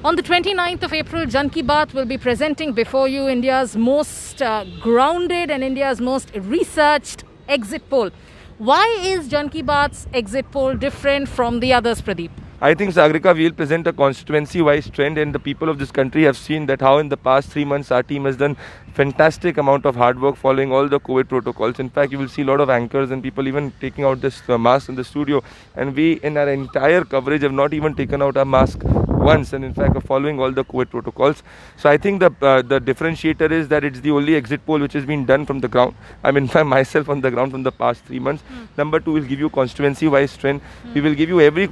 On the 29th of April, Jan Ki Baat will be presenting before you India's most grounded and India's most researched exit poll. Why is Jan Ki Baat's exit poll different from the others, Pradeep? I think, Sagarika, we will present a constituency-wise trend, and the people of this country have seen that how in the past 3 months our team has done fantastic amount of hard work following all the COVID protocols. In fact, you will see a lot of anchors and people even taking out this mask in the studio, and we in our entire coverage have not even taken out our mask once, and in fact are following all the COVID protocols. So I think the differentiator is that it's the only exit poll which has been done from the ground. I mean, myself on the ground from the past 3 months. Number two, we'll give you constituency-wise trend. We will give you every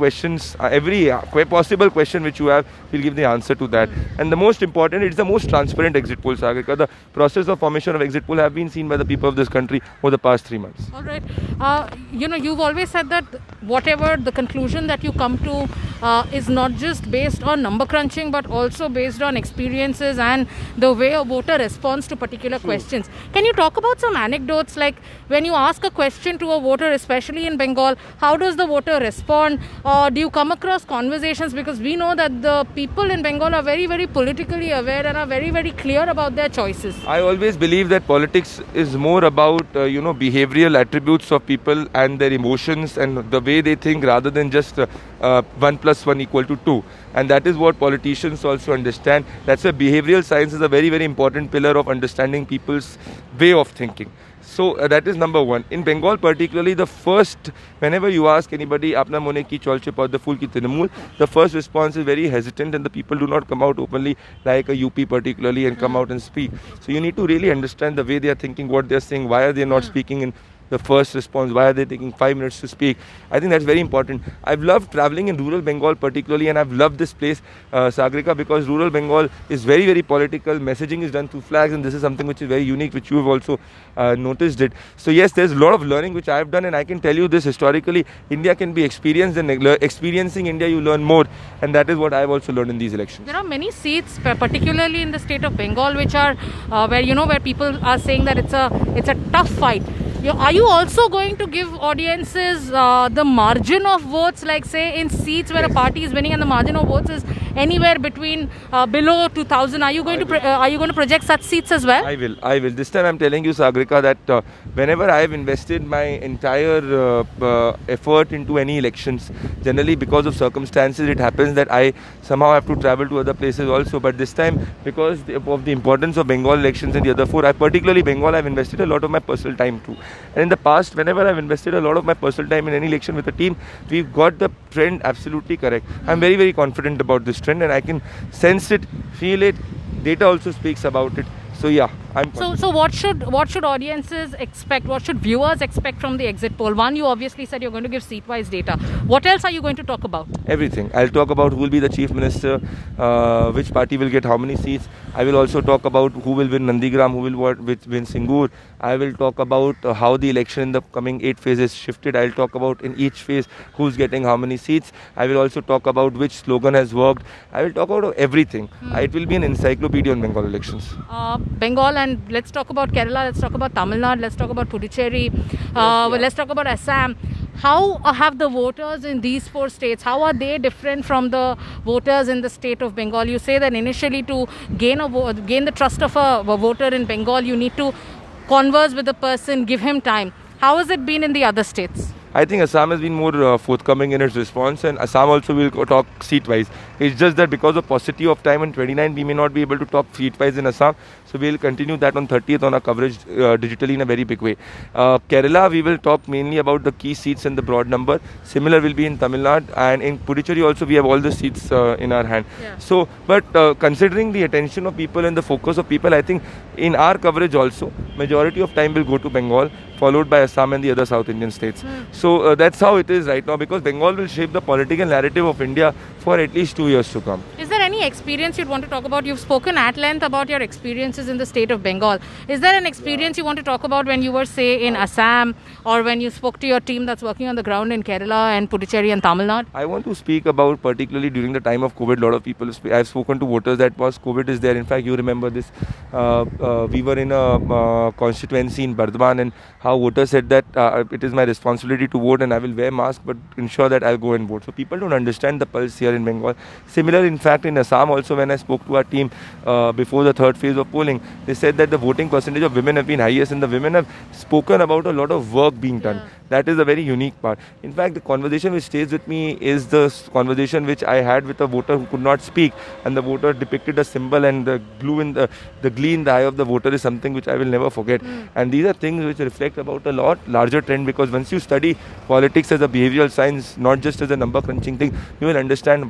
possible question which you have, we'll give the answer to that. And the most important, it's the most transparent exit poll, Sagarika. The process of formation of exit poll have been seen by the people of this country over the past 3 months. All right. You've always said that whatever the conclusion that you come to is not just based on number crunching, but also based on experiences and the way a voter responds to particular questions. Can you talk about some anecdotes, like when you ask a question to a voter, especially in Bengal, how does the voter respond? Or do you come across conversations? Because we know that the people in Bengal are very, very politically aware and are very, very clear about their choices. I always believe that politics is more about, behavioral attributes of people and their emotions and the way they think, rather than just 1 + 1 = 2. And that is what politicians also understand. That's why behavioral science is a very, very important pillar of understanding people's way of thinking. So that is number one. In Bengal particularly, whenever you ask anybody, Apna Mone ki cholche padda fool ki Trinamool, the first response is very hesitant, and the people do not come out openly like a UP particularly and come out and speak. So you need to really understand the way they are thinking, what they are saying, why are they not speaking in the first response, why are they taking 5 minutes to speak. I think that's very important. I've loved traveling in rural Bengal particularly, and I've loved this place, Sagarika, because rural Bengal is very, very political. Messaging is done through flags, and this is something which is very unique, which you have also noticed it. So yes, there's a lot of learning which I've done, and I can tell you this historically, India can be experienced, and experiencing India you learn more, and that is what I've also learned in these elections. There are many seats, particularly in the state of Bengal, which are where people are saying that it's a tough fight. Are you also going to give audiences the margin of votes, like say in seats where a party is winning and the margin of votes is anywhere between below 2,000? Are you going to project such seats as well? I will. This time I'm telling you, Sagarika, that whenever I have invested my entire effort into any elections, generally because of circumstances, it happens that I somehow have to travel to other places also. But this time, because of the importance of Bengal elections and the other four, particularly Bengal, I've invested a lot of my personal time too. And in the past, whenever I've invested a lot of my personal time in any election with a team, we've got the trend absolutely correct. I'm very, very confident about this trend, and I can sense it, feel it. Data also speaks about it. So yeah, I'm confident. So what should audiences expect? What should viewers expect from the exit poll? One, you obviously said you're going to give seat-wise data. What else are you going to talk about? Everything. I'll talk about who will be the chief minister, which party will get how many seats. I will also talk about who will win Nandigram, who will win Singur. I will talk about how the election in the coming 8 phases shifted. I'll talk about in each phase who's getting how many seats. I will also talk about which slogan has worked. I will talk about everything. It will be an encyclopedia on Bengal elections. Bengal, and let's talk about Kerala, let's talk about Tamil Nadu, let's talk about Puducherry, let's talk about Assam. How have the voters in these 4 states, how are they different from the voters in the state of Bengal? You say that initially to gain the trust of a voter in Bengal, you need to converse with the person, give him time. How has it been in the other states? I think Assam has been more forthcoming in its response, and Assam also will talk seat-wise. It's just that because of paucity of time on 29, we may not be able to talk seat-wise in Assam. So we'll continue that on 30th on our coverage digitally in a very big way. Kerala, we will talk mainly about the key seats and the broad number. Similar will be in Tamil Nadu, and in Puducherry also we have all the seats in our hand. Yeah. So, but considering the attention of people and the focus of people, I think in our coverage also, majority of time will go to Bengal, followed by Assam and the other South Indian states. So that's how it is right now, because Bengal will shape the political narrative of India for at least 2 years to come. Is there any experience you'd want to talk about? You've spoken at length about your experiences in the state of Bengal. Is there an experience you want to talk about when you were, say, in Assam, or when you spoke to your team that's working on the ground in Kerala and Puducherry and Tamil Nadu? I want to speak about, particularly during the time of COVID, a lot of people, I've spoken to voters that was COVID is there. In fact, you remember this. We were in a constituency in Bardhaman, and how voters said that it is my responsibility to vote and I will wear mask, but ensure that I'll go and vote. So people don't understand the pulse here in Bengal. Similar, in fact, in Assam also, when I spoke to our team before the third phase of polling, they said that the voting percentage of women have been highest, and the women have spoken about a lot of work being done. That is a very unique part. In fact, the conversation which stays with me is the conversation which I had with a voter who could not speak, and the voter depicted a symbol, and the glee in the eye of the voter is something which I will never forget. And these are things which reflect about a lot larger trend, because once you study politics as a behavioral science, not just as a number crunching thing, you will understand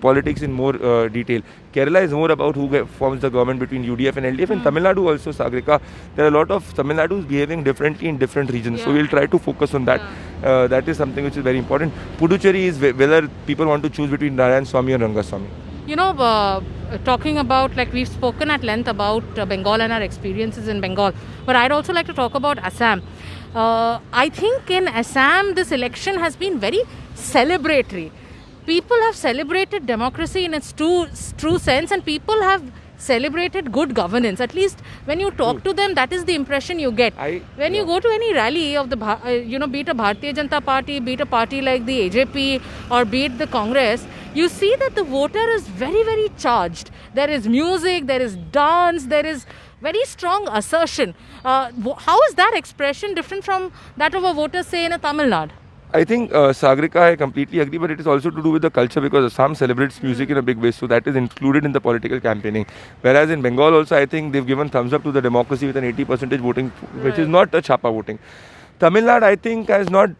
politics in more detail. Kerala is more about who forms the government between UDF and LDF, and Tamil Nadu also, Sagrika. There are a lot of Tamil Nadus behaving differently in different regions, so we'll try to focus on that. That is something which is very important. Puducherry is whether people want to choose between Narayan Swamy or Rangaswamy. You know, talking about, like, we've spoken at length about Bengal and our experiences in Bengal, but I'd also like to talk about Assam. I think in Assam, this election has been very celebratory. People have celebrated democracy in its true sense, and people have celebrated good governance. At least when you talk to them, that is the impression you get. When you go to any rally of the, be it a Bharatiya Janata Party, be it a party like the AJP, or be it the Congress, you see that the voter is very, very charged. There is music, there is dance, there is very strong assertion. How is that expression different from that of a voter, say, in a Tamil Nadu? I think Sagrika, I completely agree, but it is also to do with the culture, because Assam celebrates music in a big way, so that is included in the political campaigning. Whereas in Bengal also, I think they've given thumbs up to the democracy with an 80% voting, which is not a chapa voting. Tamil Nadu, I think, has not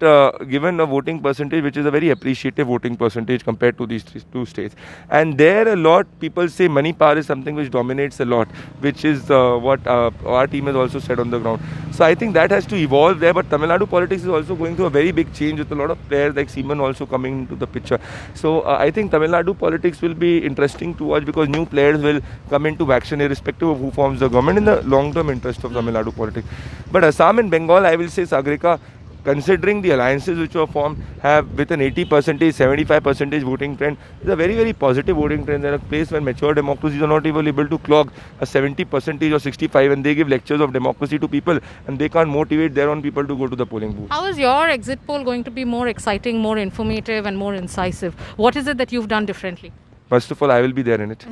given a voting percentage which is a very appreciative voting percentage compared to these two states. And there a lot, people say money power is something which dominates a lot, which is what our team has also said on the ground. So I think that has to evolve there, but Tamil Nadu politics is also going through a very big change with a lot of players like Seaman also coming into the picture. So I think Tamil Nadu politics will be interesting to watch, because new players will come into action irrespective of who forms the government in the long-term interest of Tamil Nadu politics. But Assam and Bengal, I will say, Sagrika, considering the alliances which were formed, have with an 80%, 75% voting trend, is a very, very positive voting trend. There are places where mature democracies are not even able to clock a 70% or 65%, and they give lectures of democracy to people, and they can't motivate their own people to go to the polling booth. How is your exit poll going to be more exciting, more informative, and more incisive? What is it that you've done differently? First of all, I will be there in it.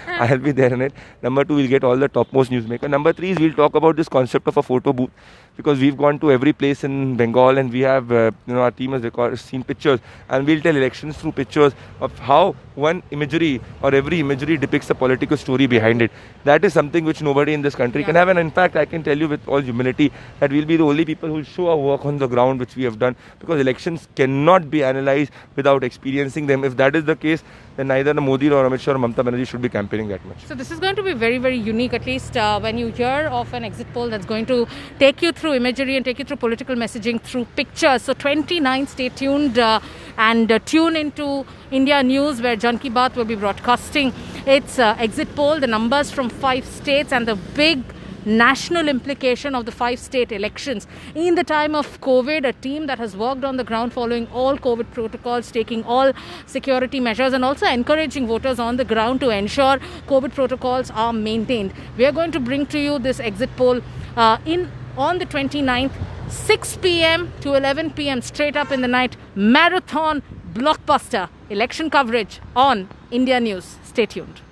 I will be there in it. Number two, we'll get all the topmost newsmakers. Number three is we'll talk about this concept of a photo booth, because we've gone to every place in Bengal, and we have, our team has seen pictures, and we'll tell elections through pictures of how one imagery or every imagery depicts a political story behind it. That is something which nobody in this country can have. And in fact, I can tell you with all humility that we'll be the only people who will show our work on the ground, which we have done, because elections cannot be analyzed without experiencing them. If that is the case, then neither Modi or Amit Shah or Mamata Banerjee should be campaigning that much. So this is going to be very, very unique, at least when you hear of an exit poll that's going to take you through imagery and take you through political messaging through pictures. So 29, stay tuned and tune into India News, where Jan Ki Baat will be broadcasting its exit poll, the numbers from 5 states and the big national implication of the 5-state elections. In the time of COVID, a team that has worked on the ground following all COVID protocols, taking all security measures, and also encouraging voters on the ground to ensure COVID protocols are maintained. We are going to bring to you this exit poll on the 29th, 6 p.m. to 11 p.m. straight up in the night. Marathon blockbuster election coverage on India News. Stay tuned.